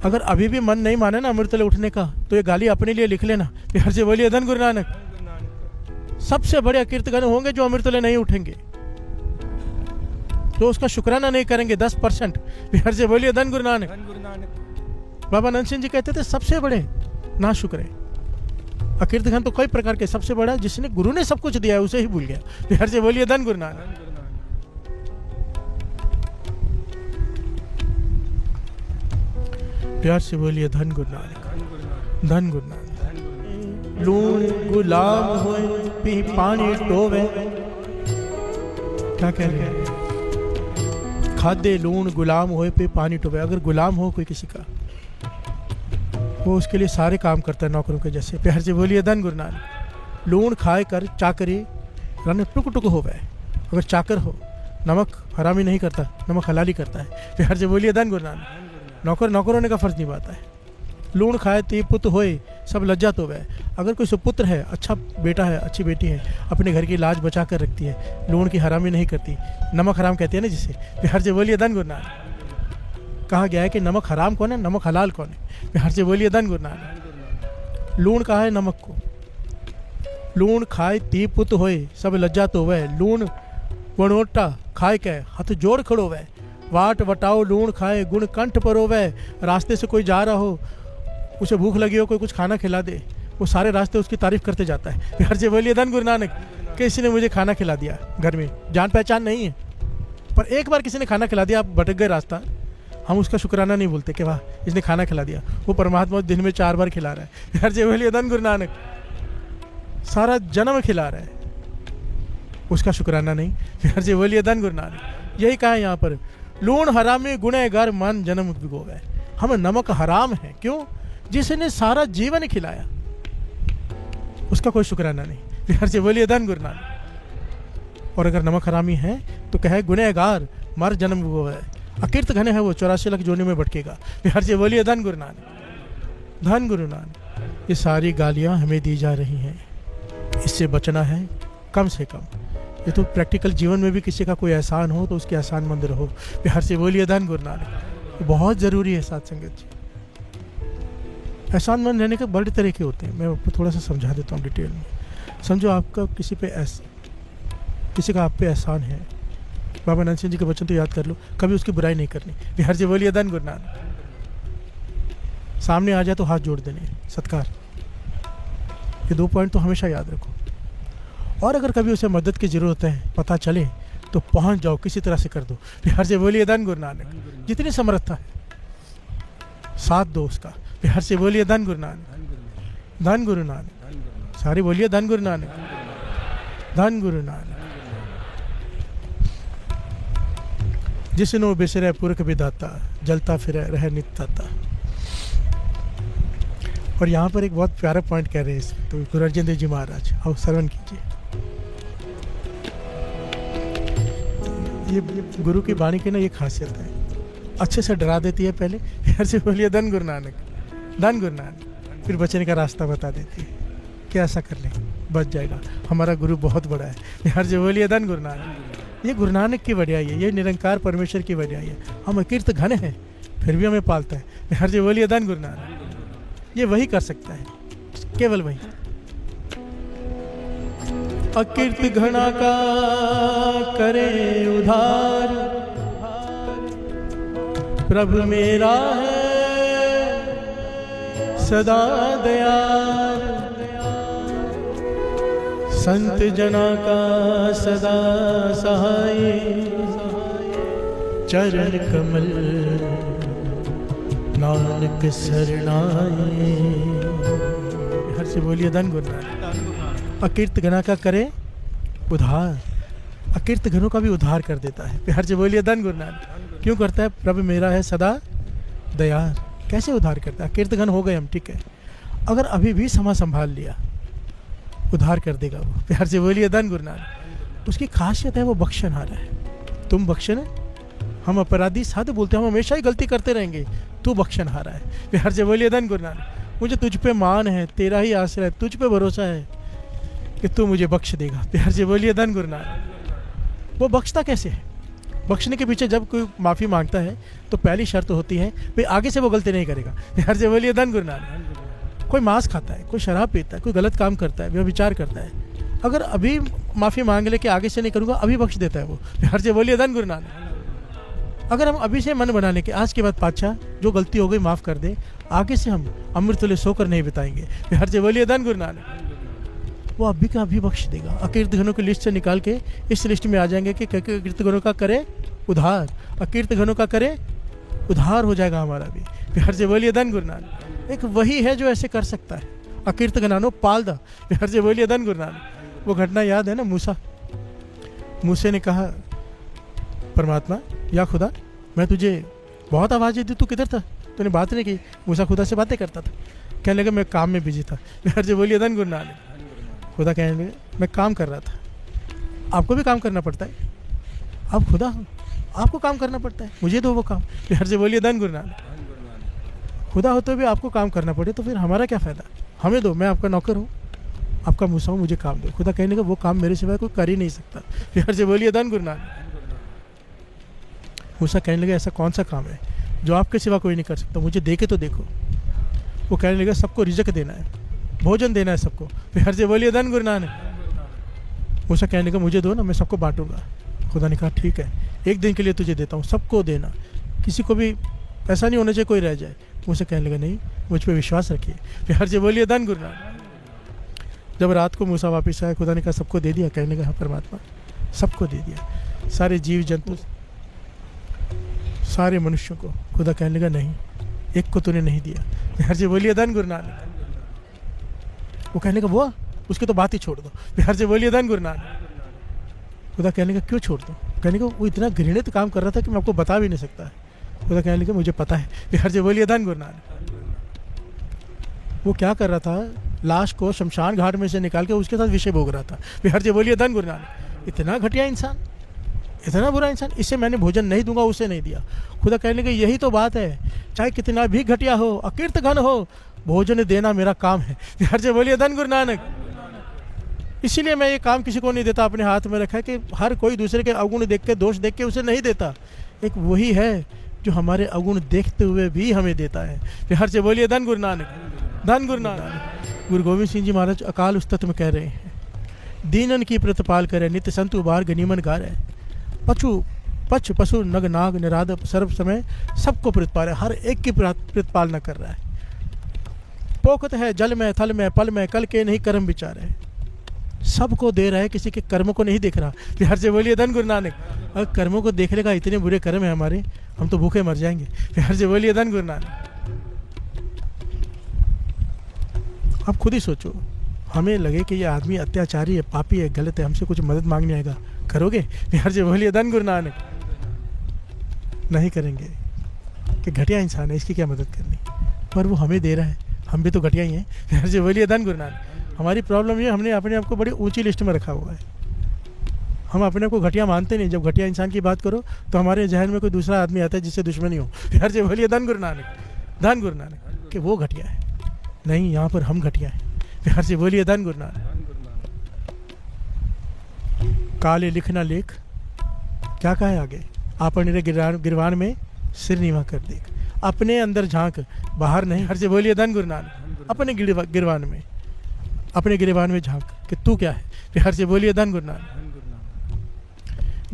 अगर अभी भी मन नहीं माने ना अमृतले उठने का तो ये गाली अपने लिए लिख लेना। बिहार से बोलिए धन गुरु नानक। सबसे बड़े कीर्तन होंगे जो अमृतले नहीं उठेंगे, तो उसका शुक्राना नहीं करेंगे 10%। बिहार से बोलिए धन गुरु नानक। बाबा नंद सिंह जी कहते थे सबसे बड़े ना शुक्र है अकीर्तघन तो कई प्रकार के, सबसे बड़ा जिसने गुरु ने सब कुछ दिया है उसे ही भूल गया। बिहार से बोलिए धन गुरु नानक। प्यार से बोलिए धन गुरु नानक, धन गुरु नानक। लूण गुलाम होए पी पानी टोवे, क्या कह रहे हैं? खाद्य लूण गुलाम होए पे पानी टोवे। अगर गुलाम हो कोई किसी का, वो उसके लिए सारे काम करता है नौकरों के जैसे। प्यार से बोलिए धन गुरु नानक। लूण खाए कर चाकरी रन टुक टुक हो गए। अगर चाकर हो, नमक हरामी नहीं करता, नमक हलाली करता है। प्यार से बोलिए धन गुरु नानक। नौकर नौकर होने का फर्ज निभाता है। लूण खाए ती पुत्र होए सब लज्जात हो गए। अगर कोई सुपुत्र है, अच्छा बेटा है, अच्छी बेटी है, अपने घर की लाज बचा कर रखती है, लूण की हरामी नहीं करती, नमक हराम कहती है ना जिसे। प्यार से बोलिए धन गुरु नानक। कहा गया है कि नमक हराम कौन है, नमक हलाल कौन है। प्यार से बोलिए धन गुरु नानक। लूण कहा है नमक को। लूण खाए ती पुत्र होए सब लज्जात हो गए। लूण वणोटा खाए के हाथ जोड़ खड़ो वै। वाट वटाओ लूण खाए गुण कंठ परोवे। रास्ते से कोई जा रहा हो, उसे भूख लगी हो, कोई कुछ खाना खिला दे, वो सारे रास्ते उसकी तारीफ करते जाता है। प्यार से बोलिए धन गुरु नानक। किसी ने मुझे खाना खिला दिया, घर में जान पहचान नहीं है, पर एक बार किसी ने खाना खिला दिया, आप भटक गए रास्ता, हम उसका शुक्राना नहीं बोलते कि वाह इसने खाना खिला दिया। वो परमात्मा दिन में 4 बार खिला रहा है। प्यार से बोलिए धन गुरु नानक। सारा जन्म खिला रहा है, उसका शुक्राना नहीं। प्यार से बोलिए धन गुरु नानक। यही कहा है यहाँ पर, लूण हरामी गुनहगार मन जन्म भिगोवे। हमें नमक हराम है, क्यों? जिसने सारा जीवन खिलाया, उसका कोई शुक्राना नहीं। प्यार से बोलिए धन गुरु नानक। और अगर नमक हरामी है तो कहे गुनहगार मर जन्म भिगोवे। अकीर्त घने है वो 84 लाख जोनी में भटकेगा। प्यार से बोलिए धन गुरु नानक, धन गुरु नानक। ये सारी गालियाँ हमें दी जा रही हैं, इससे बचना है कम से कम। ये तो प्रैक्टिकल जीवन में भी किसी का कोई एहसान हो तो उसके एहसान मंद रहो। प्यार से बोलिए धन गुरु नानक। बहुत ज़रूरी है साथ संगत जी। एहसान मंद रहने के बड़े तरीके होते हैं, मैं आपको थोड़ा सा समझा देता हूँ डिटेल में। समझो आपका किसी का आप पे एहसान है, बाबा नंद सिंह जी के वचन तो याद कर लो, कभी उसकी बुराई नहीं करनी। प्यार से बोलिए धन गुरु नानक। सामने आ जाए तो हाथ जोड़ देने, सत्कार। ये 2 पॉइंट तो हमेशा याद रखो। और अगर कभी उसे मदद की ज़रूरत है, पता चले तो पहुंच जाओ, किसी तरह से कर दो। प्यार से बोलिए धन गुरु नानक। जितनी समर्थता है साथ दो उसका। प्यार से बोलिए धन गुरु नानक, धन गुरु नानक। सारे बोलिए धन गुरु नानक, धन गुरु नानक। जिसनो बिसरे पुरख विधाता, जलता फिर रह नित्याता। और यहाँ पर एक बहुत प्यारा पॉइंट कह रहे हैं तो गुरु अर्जन देव जी महाराज, आओ श्रवण कीजिए। ये गुरु की वाणी की ना ये खासियत है, अच्छे से डरा देती है पहले। प्यार से बोलिए धन गुरु नानक, धन गुरु नानक। फिर बचने का रास्ता बता देती है कि ऐसा कर ले, बच जाएगा। हमारा गुरु बहुत बड़ा है। प्यार से बोलिए धन गुरु नानक। ये गुरु नानक की बढ़ियाई है, ये निरंकार परमेश्वर की बढ़ियाई है। हम अकीर्त घन हैं फिर भी हमें पालता है। प्यार से बोलिए धन गुरु नानक। ये वही कर सकता है, केवल वही। अकीर्त घना का करे उधार, प्रभु मेरा है सदा दयाल। संत जना का सदा सहाय, चरण कमल नानक शरणाए। हर से बोलिए धन गुरु नानक। अकीर्त घना का करे उधार, अकीर्त घनों का भी उद्धार कर देता है। प्यार से बोलिए धन गुरु नानक। क्यों करता है? प्रभु मेरा है सदा दयाल। कैसे उद्धार करता है? अकीर्त घन हो गए हम, ठीक है, अगर अभी भी समा संभाल लिया उद्धार कर देगा वो। प्यार से बोलिए धन गुरु नानक। उसकी खासियत है वो बख्शनहारा है। तुम बख्शना, हम अपराधी साधु बोलते हैं, हम हमेशा ही गलती करते रहेंगे, तू बख्शनहारा है। प्यार से बोलिए धन गुरु नानक। मुझे तुझ पे मान है, तेरा ही आश्रय, तुझ पे भरोसा है कि तू मुझे बख्श देगा। प्यार से बोलिए धन गुरु नानक। वो बख्शता कैसे है? बख्शने के पीछे जब कोई माफ़ी मांगता है तो पहली शर्त होती है भाई आगे से वो गलती नहीं करेगा। हर से बोलिए धन गुरु नानक। कोई मांस खाता है, कोई शराब पीता है, कोई गलत काम करता है, व्यभिचार करता है, अगर अभी माफ़ी मांग ले कि आगे से नहीं करूँगा, अभी बख्श देता है वो। हर से बोलिए धन गुरु नानक। अगर हम अभी से मन बना लें कि आज के बाद पातशाह जो गलती हो गई माफ़ कर दे, आगे से हम अमृत तुल्य सोकर नहीं बिताएंगे, हर से बोलिए धन गुरु नानक, वो अभी का अभी बख्श देगा। अकीर्त घनों की लिस्ट से निकाल के इस लिस्ट में आ जाएंगे कि अकीर्त घनों का करे उधार, अकीर्त घनों का करे उधार हो जाएगा हमारा भी। हर से बोलिए धन गुरु नानक। एक वही है जो ऐसे कर सकता है। अकीर्त घनानो पाल दा। हर से बोलिए धन गुरु नानक। वो घटना याद है ना, मूसा ने कहा परमात्मा या खुदा मैं तुझे बहुत आवाज़ें दी, तू किधर था, तूने बात नहीं की। मूसा खुदा से बातें करता था, कहने लगा मैं काम में बिजी था। हर से बोलिए धन गुरु नानक। खुदा कहने लगे मैं काम कर रहा था। आपको भी काम करना पड़ता है, आप खुदा हो, आपको काम करना पड़ता है, मुझे दो वो काम। हर से बोलिए धन गुरु नानक। खुदा होते हुए आपको काम करना पड़े तो फिर हमारा क्या फ़ायदा, हमें दो, मैं आपका नौकर हूँ, आपका मूसा हूँ, मुझे काम दो। खुदा कहने लगा वो काम मेरे सिवाय कोई कर ही नहीं सकता। हर से बोलिए धन गुरु नानक। मूसा कहने लगे ऐसा कौन सा काम है जो आपके सिवा कोई नहीं कर सकता, मुझे दे के तो देखो। वो कहने लगा सबको रिज़्क देना है, भोजन देना है सबको। फिर से बोलिए धन गुरु नानक। मूसा कहने लगा मुझे दो ना, मैं सबको बांटूंगा। खुदा ने कहा ठीक है, एक दिन के लिए तुझे देता हूँ, सबको देना, किसी को भी ऐसा नहीं होना चाहिए कोई रह जाए। मूसा कहने लगा नहीं, मुझ पर विश्वास रखिए। फिर से बोलिए धन गुरु नानक। जब रात को मूसा वापस आया, खुदा ने कहा सबको दे दिया, कहने लगा हाँ परमात्मा सबको दे दिया, सारे जीव जंतु, सारे मनुष्यों को। खुदा कहने लगा नहीं, एक को तूने नहीं दिया। हर से बोलिए धन गुरु नानक। वो कहने का वो उसकी तो बात ही छोड़ दो। हर से बोलिए धन गुरु नानक। खुदा कहने का क्यों छोड़ दो, कहने का वो इतना घृणित काम कर रहा था कि मैं आपको बता भी नहीं सकता है। खुदा कहने लगा मुझे पता है। हर से बोलिए धन गुरु नानक। वो क्या कर रहा था, लाश को शमशान घाट में से निकाल के उसके साथ विषय भोग रहा था। हर से बोलिए धन गुरु नानक। इतना घटिया इंसान, इतना बुरा इंसान, इससे मैंने भोजन नहीं दूंगा, उसे नहीं दिया। खुदा कहने लगा यही तो बात है, चाहे कितना भी घटिया हो, अकीर्त घन हो, भोजन देना मेरा काम है। हर से बोलिए धन गुरु नानक। इसीलिए मैं ये काम किसी को नहीं देता, अपने हाथ में रखा है कि हर कोई दूसरे के अवगुण देख के, दोष देख के उसे नहीं देता। एक वही है जो हमारे अवगुण देखते हुए भी हमें देता है। हर से बोलिए धन गुरु नानक। धन गुरु नानक। गुरु गोविंद सिंह जी महाराज अकाल उस्तत में कह रहे हैं, दीनन की प्रतिपाल करे, नित्य संत उबार गनीमन गारे, पशु पशु नग नाग निराद सर्व समय सबको प्रतिपाल है, हर एक की प्रतिपालना कर रहा है। पोखत है जल में थल में पल में, कल के नहीं कर्म विचार है, सबको दे रहा है, किसी के कर्मों को नहीं देख रहा। हर से बोलिए धन गुरु नानक। अगर कर्मों को देखने का इतने बुरे कर्म है हमारे, हम तो भूखे मर जाएंगे। हर से बोलिए धन गुरु नानक। आप खुद ही सोचो, हमें लगे कि ये आदमी अत्याचारी है, पापी है, गलत है, हमसे कुछ मदद मांगने आएगा, करोगे? हर से बोलिए धन गुरु नानक। नहीं करेंगे कि घटिया इंसान है, इसकी क्या मदद करनी, पर वो हमें दे रहा है, हम भी तो घटिया ही हैं। हर से बोलिए धन गुरु नानक। हमारी प्रॉब्लम ये, हमने अपने आप को बड़ी ऊंची लिस्ट में रखा हुआ है, हम अपने आप को घटिया मानते नहीं। जब घटिया इंसान की बात करो तो हमारे जहन में कोई दूसरा आदमी आता है जिससे दुश्मनी हो। हर से बोलिए धन गुरु नानक। धन गुरु नानक कि वो घटिया है, नहीं, यहाँ पर हम घटिया हैं। हर से बोलिए धन गुरु नानक। काले लिखना लेख, क्या कहा है आगे, आपने गिरवान में सिर नीवा कर देख, अपने अंदर झांक बाहर नहीं। हर से बोलिए धन गुरु नानक। अपने गिरवान में, अपने गिरवान में झांक कि तू क्या है। हर से बोलिए धन गुरु नानक।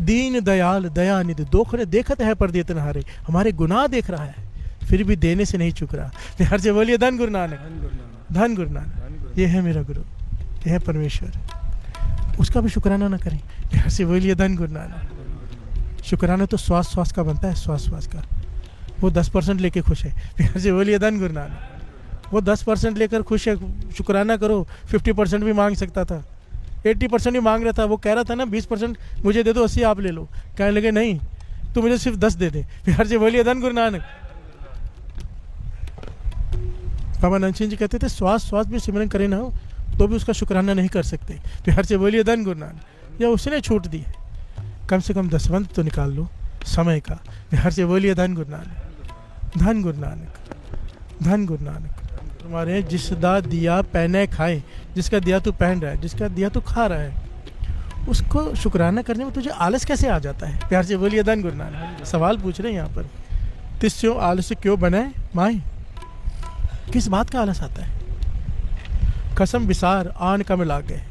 दीन दयाल दया निधि, दोखरे देखत है पर देत नहारे, हमारे गुनाह देख रहा है फिर भी देने से नहीं चुक रहा। हर से बोलिए धन गुरु नानक। धन गुरु नानक। ये है मेरा गुरु, ये है परमेश्वर, उसका भी शुक्राना ना करें। हर से बोलिए धन गुरु नानक। शुक्राना तो श्वास का बनता है, श्वास का। वो 10% लेके खुश है। हर से बोलिए धन गुरु नानक। वो 10% लेकर खुश है, शुक्राना करो। 50% भी मांग सकता था, 80% भी मांग रहा था। वो कह रहा था ना 20% मुझे दे दो, 80 आप ले लो। कहने लगे नहीं, तू मुझे सिर्फ 10 दे दे। हर से बोलिए धन गुरु नानक। बाबा नंद सिंह जी कहते थे श्वास भी सिमरन करे ना हो तो भी उसका शुक्राना नहीं कर सकते। हर से बोलिए धन गुरु नानक। या उसने छूट दी है, कम से कम दसवंत तो निकाल लो समय का। हर से बोलिए धन गुरु नानक। धन गुरु नानक। धन गुरु नानक। तुम्हारे जिसका दिया पहने खाए, जिसका दिया तू पहन रहा है, जिसका दिया तू खा रहा है, उसको शुक्राना करने में तुझे आलस कैसे आ जाता है? प्यार से बोलिए धन गुरु नानक। सवाल पूछ रहे हैं यहाँ पर, तिस्यो आलस क्यों बनाए माए, किस बात का आलस आता है? कसम विसार आन कम लाग गए।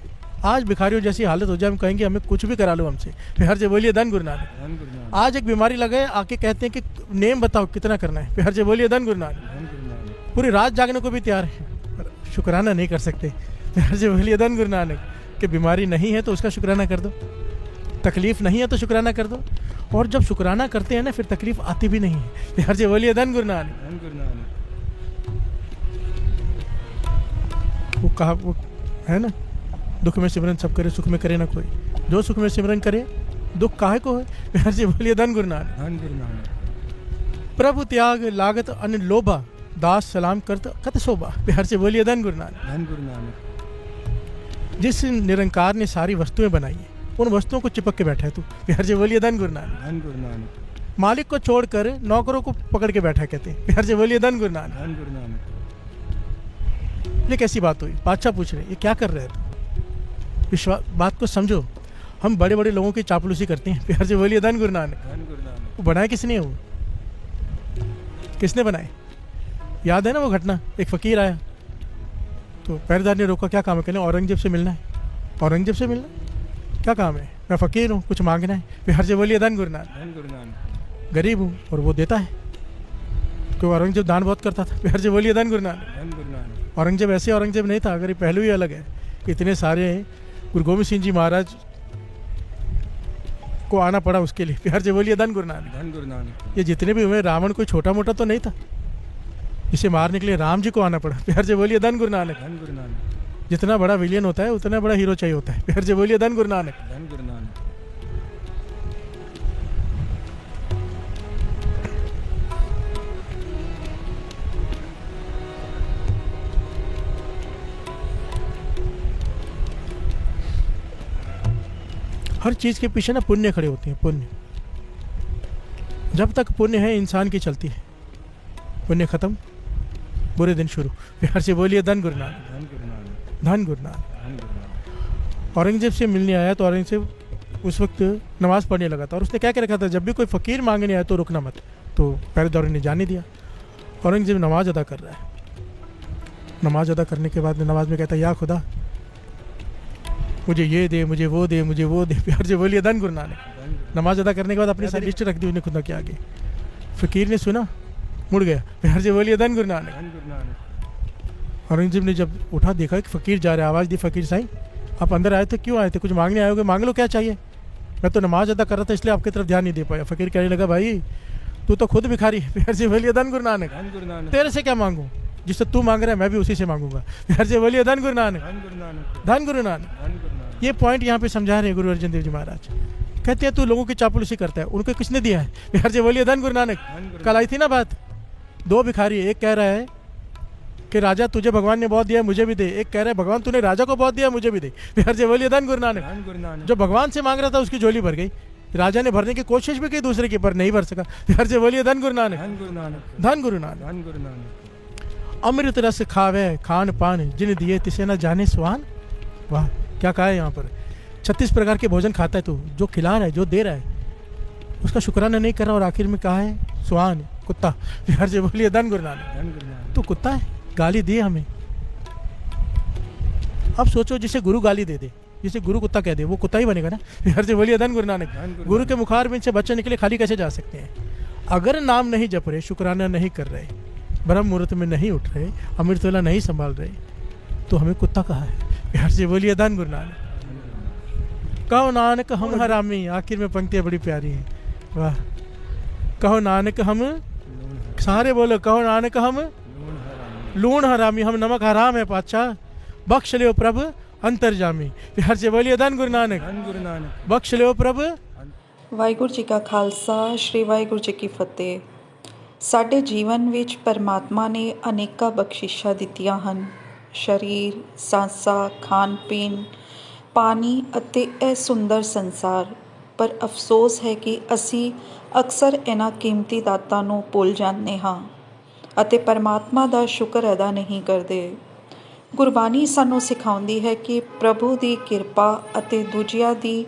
आज भिखारियों जैसी हालत हो जाए, हम कहेंगे हमें कुछ भी करा लो हमसे। प्यार से बोलिए धन गुरु नानक। आज एक बीमारी लगे, आके कहते हैं कि नेम बताओ कितना करना है। प्यार से बोलिए धन गुरु नानक। पूरी रात जागने को भी तैयार है, पर शुक्राना नहीं कर सकते। प्यार से बोलिए धन गुरु नानक। कि बीमारी नहीं है तो उसका शुक्राना कर दो, तकलीफ नहीं है तो शुक्राना कर दो। और जब शुक्राना करते हैं ना, फिर तकलीफ आती भी नहीं है। प्यार से बोलिए धन गुरु नानक। वो कहा, वो है ना, दुख में सिमरन सब करे, सुख में करे ना कोई। जो सुख में सिमरन करे, दुख काहे को है? प्यार से बोलिए धन गुरु नानक। प्रभु त्याग लागत अन लोभा, दास सलाम करत कत शोभा। प्यार से बोलिए धन गुरु नानक। जिस निरंकार ने सारी वस्तुएं बनाई है, उन वस्तुओं को चिपक के बैठा है तू। प्यार से बोलिए धन गुरु नानक। मालिक को छोड़कर नौकरों को पकड़ के बैठा कहते हैं। प्यार से बोलिए धन गुरु नानक। ये कैसी बात हुई? बादशाह पूछ रहे, ये क्या कर रहे हैं तू? विश्वास, बात को समझो। हम बड़े बड़े लोगों की चापलूसी करते हैं। प्यार से बोलिए धन गुरु नानक। वो बनाए किसने? वो किसने बनाए? याद है ना वो घटना, एक फ़कीर आया तो पहरेदार ने रोका, क्या काम है? कहने औरंगजेब से मिलना है। औरंगजेब से मिलना? क्या काम है? मैं फ़कीर हूँ, कुछ मांगना है। प्यार से बोलिए धन गुरु नानक। गरीब हूँ और वो देता है, क्योंकि औरंगजेब दान बहुत करता था। प्यार से बोलिए धन गुरु नानक। औरंगजेब ऐसे औरंगजेब नहीं था, अगर ये पहलू ही अलग है। इतने सारे गुरु गोविंद सिंह जी महाराज को आना पड़ा उसके लिए। प्यार से बोलिए धन गुरु नानक। ये जितने भी हुए, रावण कोई छोटा मोटा तो नहीं था, इसे मारने के लिए राम जी को आना पड़ा। प्यार से बोलिए धन गुरु नानक। जितना बड़ा विलियन होता है उतना बड़ा हीरो चाहिए होता है। प्यार से बोलिए धन गुरु नानक। हर चीज के पीछे ना पुण्य खड़े होते हैं। पुण्य, जब तक पुण्य है इंसान की चलती है, पुण्य खत्म, बुरे दिन शुरू। प्यार से बोलिए धन गुरु नानक। धन गुरु नानक। औरंगजेब से मिलने आया तो औरंगजेब उस वक्त नमाज पढ़ने लगा था, और उसने क्या कह रखा था, जब भी कोई फ़कीर मांगने आया तो रुकना मत। तो पहरेदार ने जाने दिया। औरंगजेब नमाज अदा कर रहा है। नमाज अदा करने के बाद नमाज में कहता है, या खुदा मुझे ये दे, मुझे वो दे, मुझे वो दे। प्यार से बोलिए धन गुरु नानक। नमाज अदा करने के बाद अपनी सारी लिस्ट रख दी उसने खुदा के आगे। फ़कीर ने सुना, मुड़ गया। प्यार से बोलिए धन गुरु नानक। औरंगजेब ने जब उठा, देखा कि फ़कीर जा रहा है, आवाज़ दी, फ़कीर साईं आप अंदर आए थे, क्यों आए थे? कुछ मांगने आए होगे, मांग लो, क्या चाहिए? मैं तो नमाज अदा कर रहा था इसलिए आपकी तरफ ध्यान नहीं दे पाया। फ़कीर कहने लगा, भाई तू तो खुद भिखारी है। प्यार से बोलिए धन गुरु नानक। तेरे से क्या मांगूँ? जिससे तू मांग रहा है मैं भी उसी से मांगूंगा। प्यार से बोलिए धन गुरु नानक। धन गुरु नानक। ये पॉइंट यहाँ पे समझा रहे हैं गुरु अर्जन देव जी महाराज। कहते हैं तू लोगों की चापलूसी करता है, उनको किसने दिया है? प्यार से बोलिए धन गुरु नानक। कल आई थी ना बात, दो भिखारी, एक कह रहा है कि राजा तुझे भगवान ने बहुत दिया, मुझे भी दे। एक कह रहा है भगवान तूने राजा को बहुत दिया, मुझे भी दे। प्यार से बोलिए धन गुरु नानक। जो भगवान से मांग रहा था उसकी झोली भर गई, राजा ने भरने की कोशिश भी की दूसरे की, पर नहीं भर सका। प्यार से बोलिए धन गुरु नानक। धन गुरु नानक। अमृत रस खावे खान पान, जिन दिए तिसे न जाने सुहान। वाह, क्या कहा है यहाँ पर। 36 प्रकार के भोजन खाता है तू, जो खिला रहा है, जो दे रहा है, उसका शुक्राना नहीं कर रहा, और आखिर में कहा है सुहान, कुत्ता। प्यार से बोलिए धन गुरु नानक। तू कुत्ता है, गाली दी हमें। अब सोचो, जिसे गुरु गाली दे दे, जिसे गुरु कुत्ता कह दे, वो कुत्ता ही बनेगा ना। प्यार से बोलिए धन गुरु नानक। गुरु के मुखार में से बच्चे निकले, खाली कैसे जा सकते हैं? अगर नाम नहीं जप रहे, शुक्राना नहीं कर रहे, ब्रह्म मुहूर्त में नहीं उठ रहे, अमृत वेला नहीं संभाल रहे, तो हमें कुत्ता कहा है। प्यार से बोलिए धन गुरु नानक। कहो नानक हम हरामी, आखिर में पंक्तियाँ बड़ी प्यारी हैं। वाह। कहो नानक हम, सारे बोलो, कहो नानक हम लूण हरामी, हम नमक हराम है पातशाह, बख्श लियो प्रभु अंतर्जामी। प्यार से बोलिए धन गुरु नानक। बख्श लियो प्रभु। ਵਾਹਿਗੁਰੂ ਜੀ ਕਾ ਖਾਲਸਾ, ਸ਼੍ਰੀ ਵਾਹਿਗੁਰੂ ਜੀ ਕੀ ਫਤਿਹ। ਸਾਡੇ ਜੀਵਨ ਵਿੱਚ ਪਰਮਾਤਮਾ ਨੇ ਅਨੇਕਾਂ ਬਖਸ਼ਿਸ਼ਾਂ ਦਿੱਤੀਆਂ ਹਨ। ਸਰੀਰ, ਸਾਂਸਾਂ, ਖਾਣ ਪੀਣ, ਪਾਣੀ ਅਤੇ ਇਹ ਸੁੰਦਰ ਸੰਸਾਰ। ਪਰ ਅਫਸੋਸ ਹੈ ਕਿ ਅਸੀਂ ਅਕਸਰ ਇਹਨਾਂ ਕੀਮਤੀ ਦਾਤਾਂ ਨੂੰ ਭੁੱਲ ਜਾਂਦੇ ਹਾਂ ਅਤੇ ਪਰਮਾਤਮਾ ਦਾ ਸ਼ੁਕਰ ਅਦਾ ਨਹੀਂ ਕਰਦੇ। ਗੁਰਬਾਣੀ ਸਾਨੂੰ ਸਿਖਾਉਂਦੀ ਹੈ ਕਿ ਪ੍ਰਭੂ ਦੀ ਕਿਰਪਾ ਅਤੇ ਦੂਜਿਆਂ ਦੀ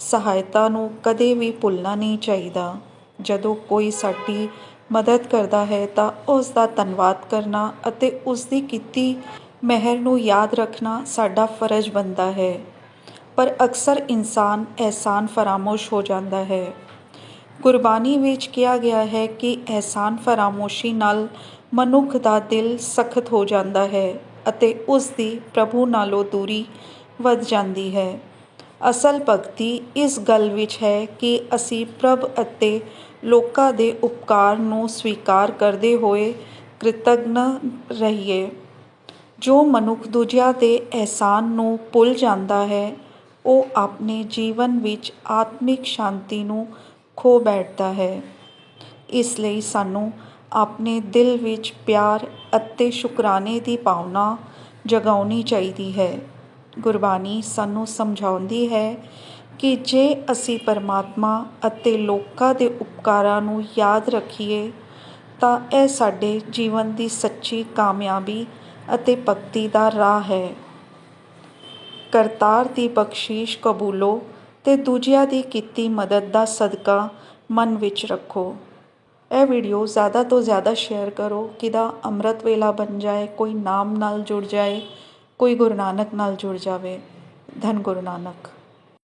ਸਹਾਇਤਾ ਨੂੰ ਕਦੇ ਵੀ ਭੁੱਲਣਾ ਨਹੀਂ ਚਾਹੀਦਾ। ਜਦੋਂ ਕੋਈ ਸਾਡੀ ਮਦਦ ਕਰਦਾ ਹੈ ਤਾਂ ਉਸ ਦਾ ਧੰਨਵਾਦ ਕਰਨਾ ਅਤੇ ਉਸ ਦੀ ਕੀਤੀ ਮਿਹਰ ਨੂੰ ਯਾਦ ਰੱਖਣਾ ਸਾਡਾ ਫਰਜ਼ ਬਣਦਾ ਹੈ। ਪਰ ਅਕਸਰ ਇਨਸਾਨ ਅਹਿਸਾਨ ਫਰਾਮੋਸ਼ ਹੋ ਜਾਂਦਾ ਹੈ। ਗੁਰਬਾਣੀ ਵਿੱਚ ਕਿਹਾ ਗਿਆ ਹੈ ਕਿ ਅਹਿਸਾਨ ਫਰਾਮੋਸ਼ੀ ਨਾਲ ਮਨੁੱਖ ਦਾ ਦਿਲ ਸਖਤ ਹੋ ਜਾਂਦਾ ਹੈ ਅਤੇ ਉਸ ਦੀ ਪ੍ਰਭੂ ਨਾਲੋਂ ਦੂਰੀ ਵੱਧ ਜਾਂਦੀ ਹੈ। ਅਸਲ ਭਗਤੀ ਇਸ ਗੱਲ ਵਿੱਚ ਹੈ ਕਿ ਅਸੀਂ ਪ੍ਰਭ ਅਤੇ ਲੋਕਾਂ ਦੇ ਉਪਕਾਰ ਨੂੰ ਸਵੀਕਾਰ ਕਰਦੇ ਹੋਏ ਕ੍ਰਿਤਗਨ ਰਹੀਏ। ਜੋ ਮਨੁੱਖ ਦੂਜਿਆਂ ਦੇ ਅਹਿਸਾਨ ਨੂੰ ਭੁੱਲ ਜਾਂਦਾ ਹੈ ਉਹ ਆਪਣੇ ਜੀਵਨ ਵਿੱਚ ਆਤਮਿਕ ਸ਼ਾਂਤੀ ਨੂੰ ਖੋ ਬੈਠਦਾ ਹੈ। ਇਸ ਲਈ ਸਾਨੂੰ ਆਪਣੇ ਦਿਲ ਵਿੱਚ ਪਿਆਰ ਅਤੇ ਸ਼ੁਕਰਾਨੇ ਦੀ ਭਾਵਨਾ ਜਗਾਉਣੀ ਚਾਹੀਦੀ ਹੈ। ਗੁਰਬਾਣੀ ਸਾਨੂੰ ਸਮਝਾਉਂਦੀ ਹੈ ਕਿ ਜੇ ਅਸੀਂ ਪਰਮਾਤਮਾ ਅਤੇ ਲੋਕਾਂ ਦੇ ਉਪਕਾਰਾਂ ਨੂੰ ਯਾਦ ਰੱਖੀਏ ਤਾਂ ਇਹ ਸਾਡੇ ਜੀਵਨ ਦੀ ਸੱਚੀ ਕਾਮਯਾਬੀ ਅਤੇ ਭਗਤੀ ਦਾ ਰਾਹ ਹੈ। ਕਰਤਾਰ ਦੀ ਬਖਸ਼ਿਸ਼ ਕਬੂਲੋ ਤੇ ਦੂਜਿਆਂ ਦੀ ਕੀਤੀ ਮਦਦ ਦਾ ਸਦਕਾ ਮਨ ਵਿੱਚ ਰੱਖੋ। ਇਹ ਵੀਡੀਓ ਜ਼ਿਆਦਾ ਤੋਂ ਜ਼ਿਆਦਾ ਸ਼ੇਅਰ ਕਰੋ ਕਿਦਾ ਅੰਮ੍ਰਿਤ ਵੇਲਾ ਬਣ ਜਾਏ, ਕੋਈ ਨਾਮ ਨਾਲ ਜੁੜ ਜਾਏ, ਕੋਈ ਗੁਰੂ ਨਾਨਕ ਨਾਲ ਜੁੜ ਜਾਵੇ। ਧੰਨ ਗੁਰੂ ਨਾਨਕ।